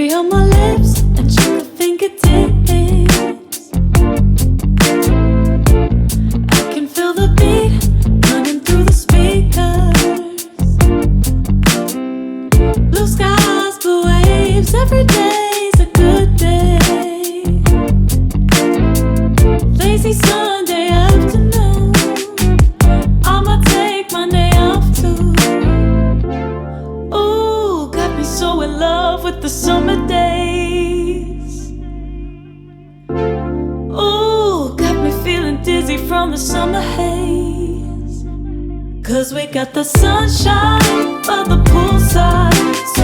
cherry on my lips and sugar fingertips. I can feel the beat running through the speakers. Blue skies, blue waves, every day's a good day. Lazy Sunday afternoon, I'ma take Monday off too. Ooh, got me so in love with the summer days. Ooh, got me feeling dizzy from the summer haze. 'Cause we got the sunshine by the poolside. So